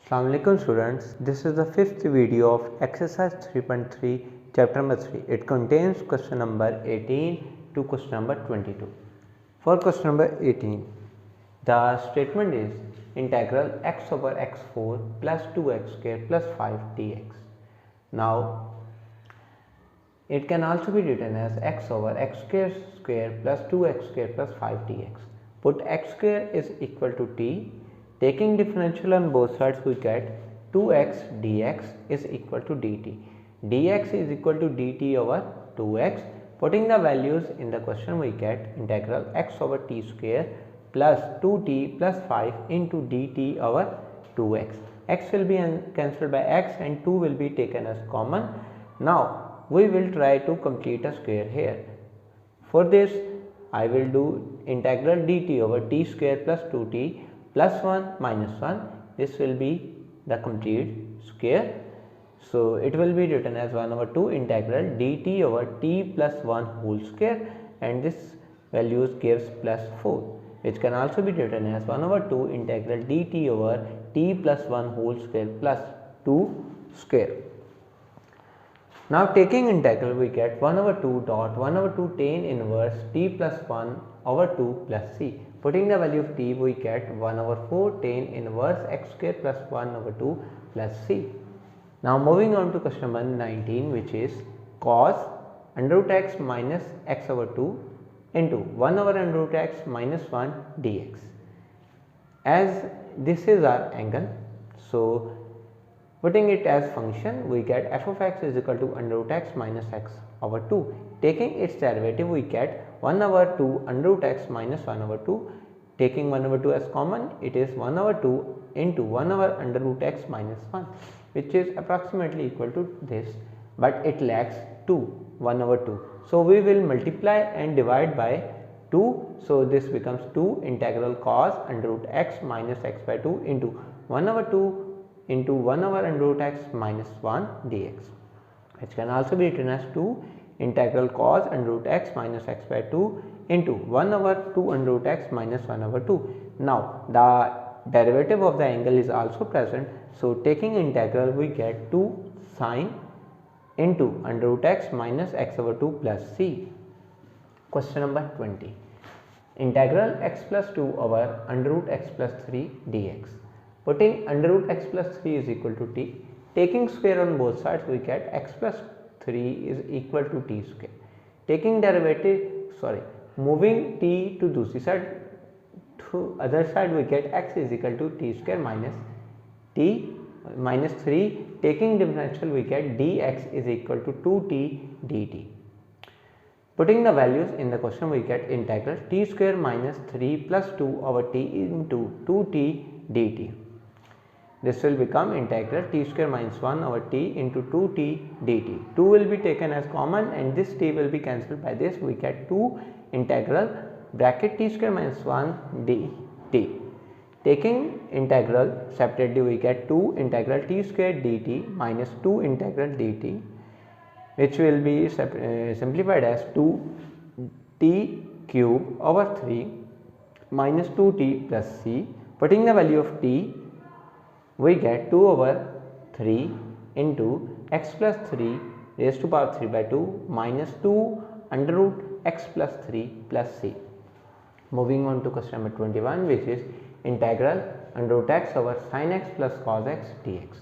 Assalamu alaikum students, this is the fifth video of exercise 3.3 chapter number 3. It contains question number 18 to question number 22. For question number 18, the statement is integral x over x4 plus 2x square plus 5 dx. Now it can also be written as x over x square plus 2x square plus 5 dx. Put x square is equal to t. Taking differential on both sides, we get 2x dx is equal to dt. dx is equal to dt over 2x. Putting the values in the question, we get integral x over t square plus 2t plus 5 into dt over 2x. X will be cancelled by x and 2 will be taken as common. Now we will try to complete a square here. For this, I will do integral dt over t square plus 2t plus 1 minus 1. This will be the complete square. So it will be written as 1 over 2 integral dt over t plus 1 whole square, and this values gives plus 4, which can also be written as 1 over 2 integral dt over t plus 1 whole square plus 2 square. Now taking integral, we get 1 over 2 dot 1 over 2 tan inverse t plus 1 over 2 plus c. Putting the value of t, we get 1 over 4 tan inverse x square plus 1 over 2 plus c. Now moving on to question number 19, which is cos under root x minus x over 2 into 1 over under root x minus 1 dx. As this is our angle, so putting it as function, we get f of x is equal to under root x minus x over 2. Taking its derivative, we get 1 over 2 under root x minus 1 over 2. Taking 1 over 2 as common, it is 1 over 2 into 1 over under root x minus 1, which is approximately equal to this, but it lacks 2, 1 over 2. So we will multiply and divide by 2. So this becomes 2 integral cos under root x minus x by 2 into 1 over 2 into 1 over under root x minus 1 dx, which can also be written as 2 integral cos under root x minus x by 2 into 1 over 2 under root x minus 1 over 2. Now the derivative of the angle is also present, so taking integral, we get 2 sine into under root x minus x over 2 plus c. Question number 20, integral x plus 2 over under root x plus 3 dx. Putting under root x plus 3 is equal to t. Taking square on both sides, we get x plus 3 is equal to t square. Taking derivative, moving t to दूसरी side, to other side, we get x is equal to t square minus t minus 3. Taking differential, we get dx is equal to 2t dt. Putting the values in the question, we get integral t square minus 3 plus 2 over t into 2t dt. This will become integral t square minus 1 over t into 2t dt. 2 will be taken as common and this t will be cancelled by this. We get 2 integral bracket t square minus 1 dt. Taking integral separately, we get 2 integral t square dt minus 2 integral dt, which will be simplified as 2t cube over 3 minus 2t plus c. Putting the value of t, we get 2 over 3 into x plus 3 raised to power 3 by 2 minus 2 under root x plus 3 plus c. Moving on to question number 21, which is integral under root x over sin x plus cos x dx.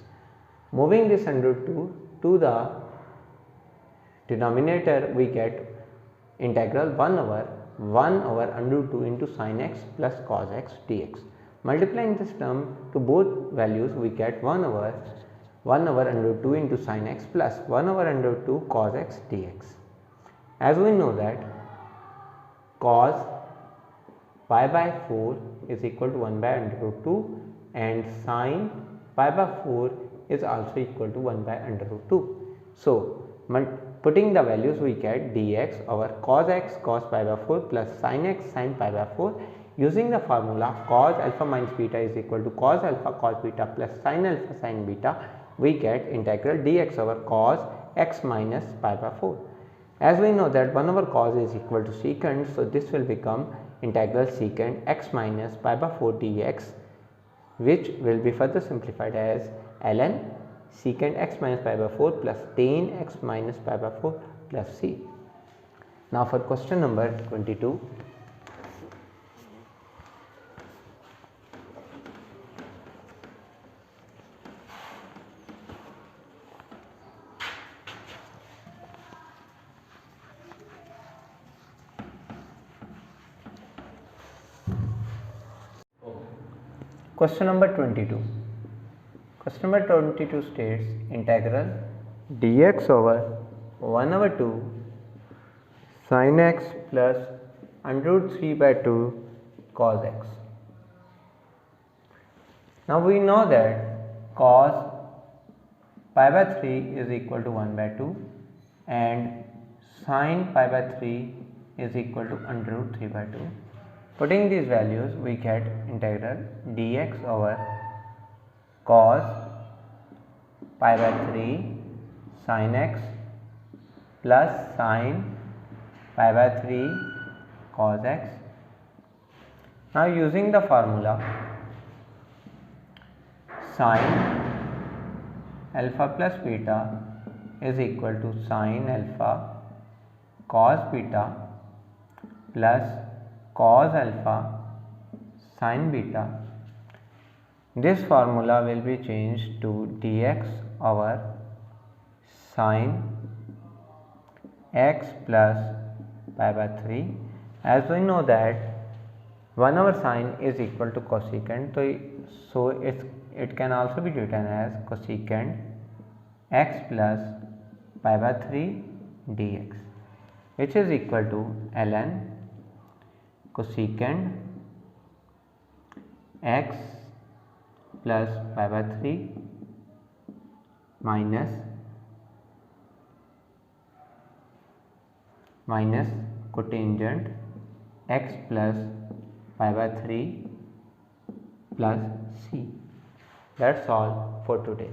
Moving this under root 2 to the denominator, we get integral 1 over under root 2 into sin x plus cos x dx. Multiplying this term to both values, we get 1 over under root 2 into sin x plus 1 over under root 2 cos x dx. As we know that cos pi by 4 is equal to 1 by under root 2 and sin pi by 4 is also equal to 1 by under root 2. So putting the values, we get dx over cos x cos pi by 4 plus sin x sin pi by 4. Using the formula cos alpha minus beta is equal to cos alpha cos beta plus sin alpha sin beta, we get integral dx over cos x minus pi by 4. As we know that 1 over cos is equal to secant, so this will become integral secant x minus pi by 4 dx which will be further simplified as ln secant x minus pi by 4 plus tan x minus pi by 4 plus c. Now for question number 22. Question number 22. Question number 22 states integral dx over 1 over 2 sin x plus under root 3 by 2 cos x. Now we know that cos pi by 3 is equal to 1 by 2 and sin pi by 3 is equal to under root 3 by 2. Putting these values, we get integral dx over cos pi by 3 sin x plus sin pi by 3 cos x. Now using the formula sin alpha plus beta is equal to sin alpha cos beta plus cos alpha sin beta. This formula will be changed to dx over sin x plus pi by 3. As we know that 1 over sin is equal to cosecant, so it can also be written as cosecant x plus pi by 3 dx, which is equal to ln cosecant x plus pi by 3 minus cotangent x plus pi by 3 plus c. That's all for today.